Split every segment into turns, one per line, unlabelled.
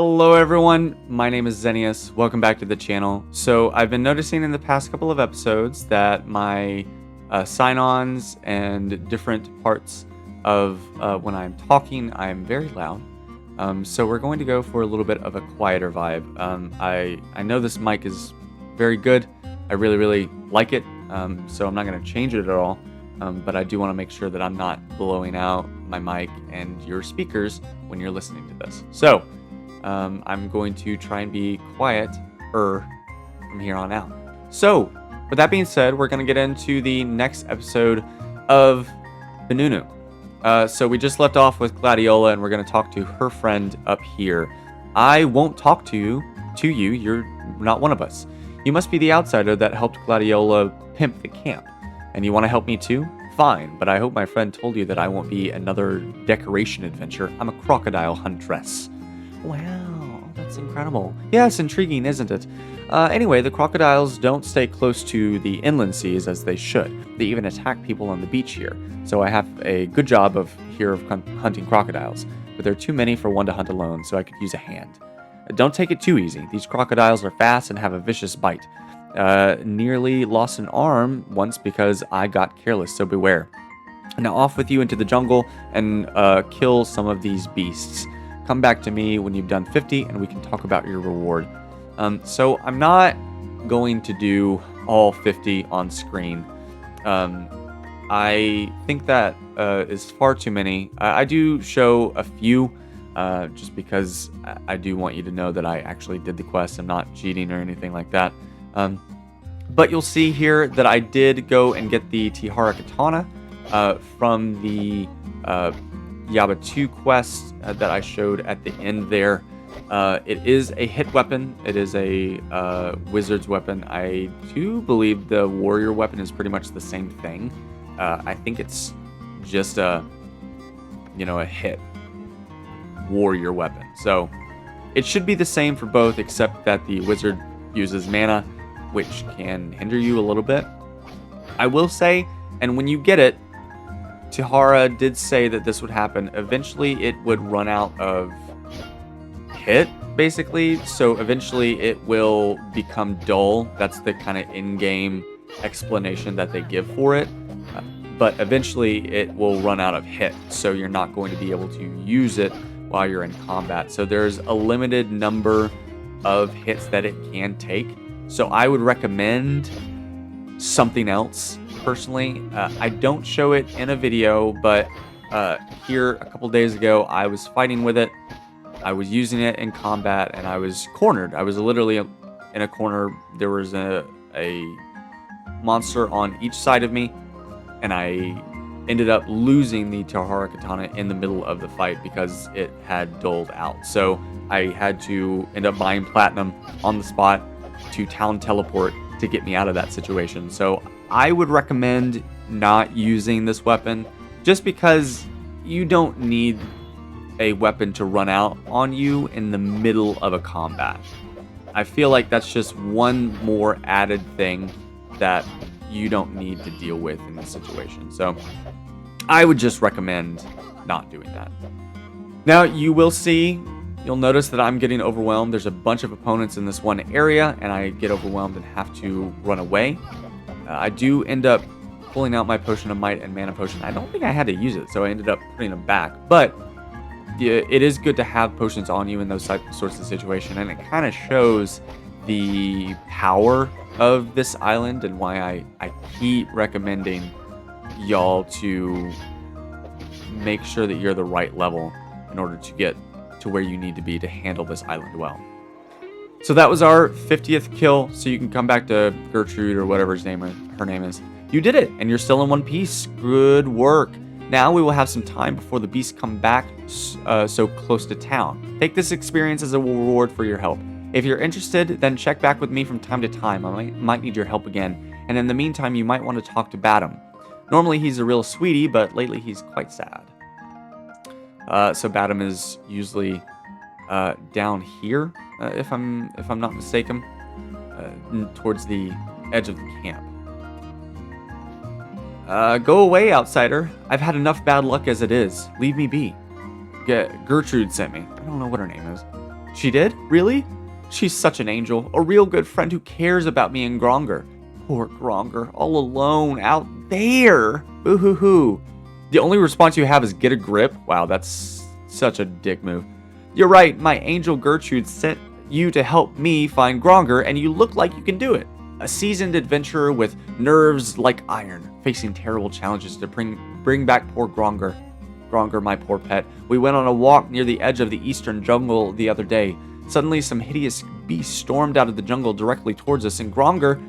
Hello everyone, my name is Zeneis. Welcome back to the channel. So I've been noticing in the past couple of episodes that my sign-ons and different parts of when I'm talking, I'm very loud. So we're going to go for a little bit of a quieter vibe. I know this mic is very good. I really like it. So I'm not going to change it at all. But I do want to make sure that I'm not blowing out my mic and your speakers when you're listening to this. So I'm going to try and be quieter from here on out. So with that being said, we're going to get into the next episode of Banunu. So we just left off with Gladiola, and we're going to talk to her friend up here. I won't talk to you. You're not one of us. You must be the outsider that helped Gladiola pimp the camp. And you want to help me too? Fine, but I hope my friend told you that I won't be another decoration adventure. I'm a crocodile huntress. Wow, that's incredible. Yes, intriguing, isn't it? Anyway, the crocodiles don't stay close to the inland seas as they should. They even attack people on the beach here. So I have a good job of hunting crocodiles, but there are too many for one to hunt alone, so I could use a hand. Don't take it too easy. These crocodiles are fast and have a vicious bite. Nearly lost an arm once because I got careless, so beware. Now off with you into the jungle and kill some of these beasts. Come back to me when you've done 50 and we can talk about your reward. So I'm not going to do all 50 on screen. I think that is far too many. I do show a few just because I do want you to know that I actually did the quest. I'm not cheating or anything like that. But you'll see here that I did go and get the Tihara Katana from the Yaba 2 quest that I showed at the end there. It is a hit weapon. It is a wizard's weapon. I do believe the warrior weapon is pretty much the same thing. I think it's just a hit warrior weapon. So it should be the same for both, except that the wizard uses mana, which can hinder you a little bit. I will say, and when you get it, Tihara did say that this would happen. Eventually, it would run out of hit, basically. So eventually, it will become dull. That's the kind of in-game explanation that they give for it. But eventually, it will run out of hit. So you're not going to be able to use it while you're in combat. So there's a limited number of hits that it can take. So I would recommend something else, personally. I don't show it in a video, but here a couple days ago, I was fighting with it. I was using it in combat, and I was cornered. I was literally in a corner. There was a monster on each side of me, and I ended up losing the Tihara Katana in the middle of the fight because it had dulled out. So I had to end up buying platinum on the spot to town teleport to get me out of that situation. So I would recommend not using this weapon just because you don't need a weapon to run out on you in the middle of a combat. I feel like that's just one more added thing that you don't need to deal with in this situation. So I would just recommend not doing that. Now you'll notice that I'm getting overwhelmed. There's a bunch of opponents in this one area, and I get overwhelmed and have to run away. I do end up pulling out my Potion of Might and Mana Potion. I don't think I had to use it, so I ended up putting them back. But it is good to have potions on you in those sorts of situations, and it kind of shows the power of this island and why I keep recommending y'all to make sure that you're the right level in order to get to where you need to be to handle this island well. So that was our 50th kill, so you can come back to Gertrude or whatever her name is. You did it, and you're still in one piece. Good work. Now we will have some time before the beasts come back so close to town. Take this experience as a reward for your help. If you're interested, then check back with me from time to time. I might need your help again, and in the meantime, you might want to talk to Badum. Normally he's a real sweetie, but lately he's quite sad. So Badum is usually down here, if I'm not mistaken, towards the edge of the camp. Go away, outsider. I've had enough bad luck as it is. Leave me be. Gertrude sent me. I don't know what her name is. She did? Really? She's such an angel, a real good friend who cares about me and Gronger. Poor Gronger, all alone out there. Boo-hoo-hoo. The only response you have is get a grip? Wow, that's such a dick move. You're right, my angel Gertrude sent you to help me find Gronger, and you look like you can do it. A seasoned adventurer with nerves like iron, facing terrible challenges to bring back poor Gronger. Gronger, my poor pet. We went on a walk near the edge of the eastern jungle the other day. Suddenly, some hideous beast stormed out of the jungle directly towards us, and Gronger,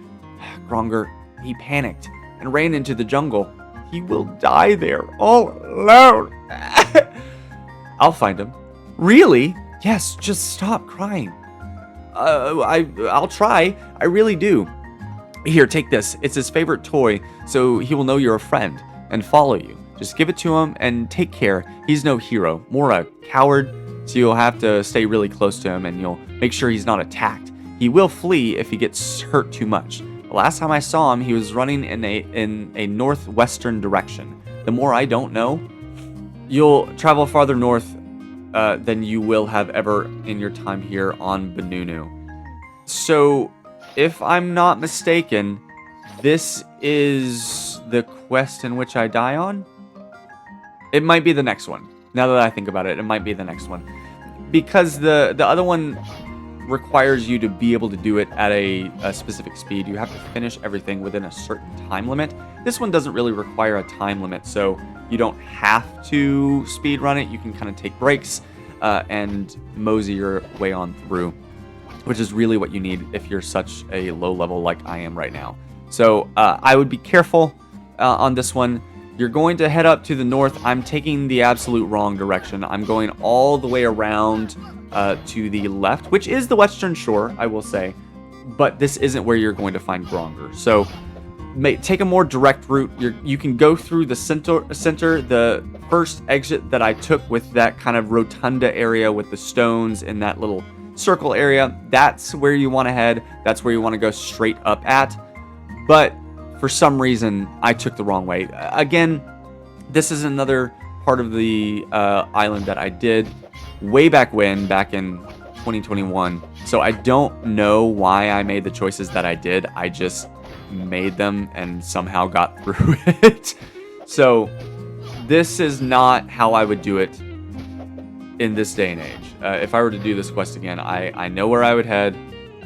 he panicked and ran into the jungle. He will die there, all alone. I'll find him. Really? Yes, just stop crying. I'll try. I really do. Here, take this. It's his favorite toy, so he will know you're a friend and follow you. Just give it to him and take care. He's no hero, more a coward, so you'll have to stay really close to him and you'll make sure he's not attacked. He will flee if he gets hurt too much. The last time I saw him, he was running in a northwestern direction. The more I don't know, you'll travel farther north than you will have ever in your time here on Banunu. So, if I'm not mistaken, this is the quest in which I die on? It might be the next one. Now that I think about it, it might be the next one. Because the other one requires you to be able to do it at a specific speed. You have to finish everything within a certain time limit. This one doesn't really require a time limit, so you don't have to speed run it. You can kind of take breaks and mosey your way on through, which is really what you need if you're such a low level like I am right now. So I would be careful on this one. You're going to head up to the north. I'm taking the absolute wrong direction. I'm going all the way around to the left, which is the western shore, I will say. But this isn't where you're going to find Gronger. So take a more direct route. You can go through the center. The first exit that I took with that kind of rotunda area with the stones in that little circle area, that's where you want to head. That's where you want to go straight up at. But for some reason, I took the wrong way. Again, this is another part of the island that I did way back in 2021. So I don't know why I made the choices that I did. I just made them and somehow got through it. So this is not how I would do it in this day and age. If I were to do this quest again, I know where I would head,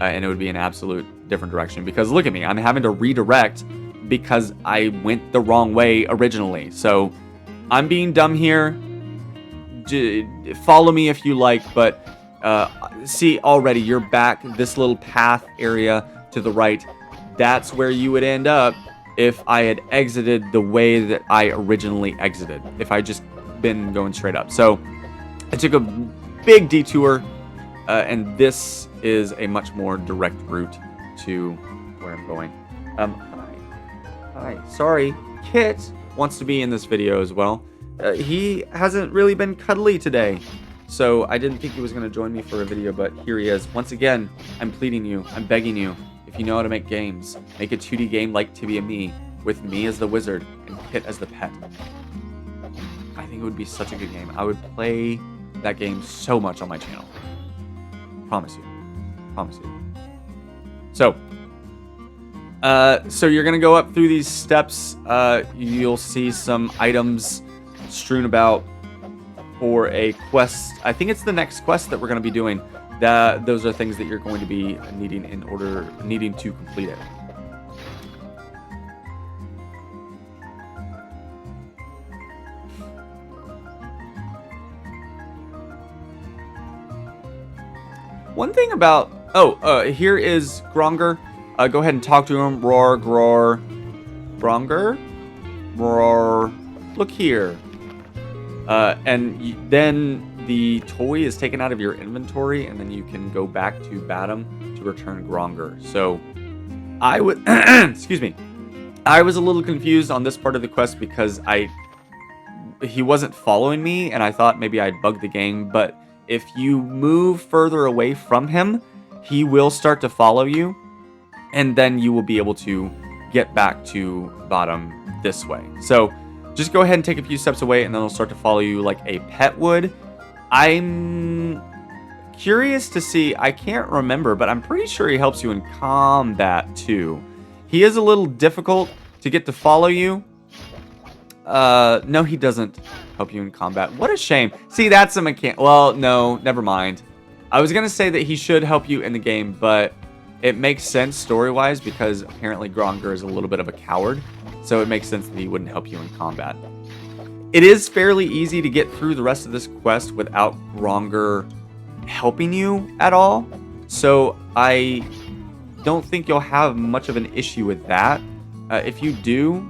and it would be an absolute different direction. Because look at me, I'm having to redirect because I went the wrong way originally. So I'm being dumb here. Follow me if you like, but see, already you're back this little path area to the right. That's where you would end up if I had exited the way that I originally exited, if I just been going straight up. So I took a big detour, and this is a much more direct route to where I'm going. Hi. Sorry, Kit wants to be in this video as well. He hasn't really been cuddly today, so I didn't think he was going to join me for a video, but here he is. Once again, I'm pleading you, I'm begging you, if you know how to make games, make a 2D game like TibiaME, with me as the wizard and Kit as the pet. I think it would be such a good game. I would play that game so much on my channel. Promise you. So you're gonna go up through these steps. You'll see some items strewn about for a quest. I think it's the next quest that we're gonna be doing. Those are things that you're going to be needing to complete it. One thing about here is Gronger. Go ahead and talk to him. Roar. Gronger? Roar. Look here. And then the toy is taken out of your inventory, and then you can go back to Badum to return Gronger. So, I would... excuse me. I was a little confused on this part of the quest because he wasn't following me, and I thought maybe I'd bugged the game, but if you move further away from him, he will start to follow you, and then you will be able to get back to Badum this way. So just go ahead and take a few steps away, and then he'll start to follow you like a pet would. I'm curious to see. I can't remember, but I'm pretty sure he helps you in combat too. He is a little difficult to get to follow you. No, he doesn't help you in combat. What a shame. See, that's a mechanic. Well, no, never mind. I was gonna say that he should help you in the game, but it makes sense story-wise because apparently Gronger is a little bit of a coward, so it makes sense that he wouldn't help you in combat. It is fairly easy to get through the rest of this quest without Gronger helping you at all, so I don't think you'll have much of an issue with that. If you do,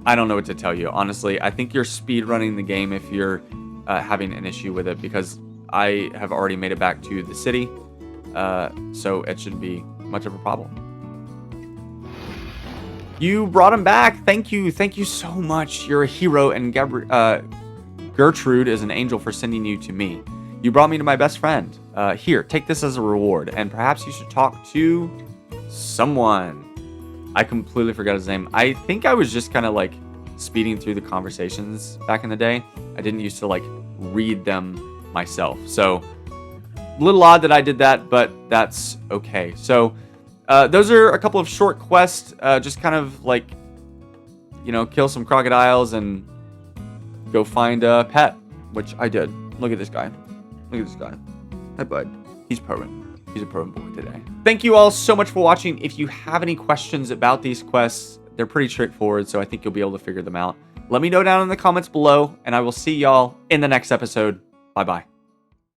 I don't know what to tell you, honestly. I think you're speedrunning the game if you're having an issue with it, because I have already made it back to the city, so it shouldn't be much of a problem. You brought him back. Thank you so much. You're a hero, and Gertrude is an angel for sending you to me. You brought me to my best friend. Here, take this as a reward, and perhaps you should talk to someone. I completely forgot his name. I think I was just kind of like speeding through the conversations back in the day. I didn't used to like read them myself. So a little odd that I did that, but that's okay. So those are a couple of short quests, just kind of like, you know, kill some crocodiles and go find a pet, which I did. Look at this guy. Look at this guy. Hi, bud. He's purring. He's a purring boy today. Thank you all so much for watching. If you have any questions about these quests, they're pretty straightforward, so I think you'll be able to figure them out. Let me know down in the comments below, and I will see y'all in the next episode. Bye-bye.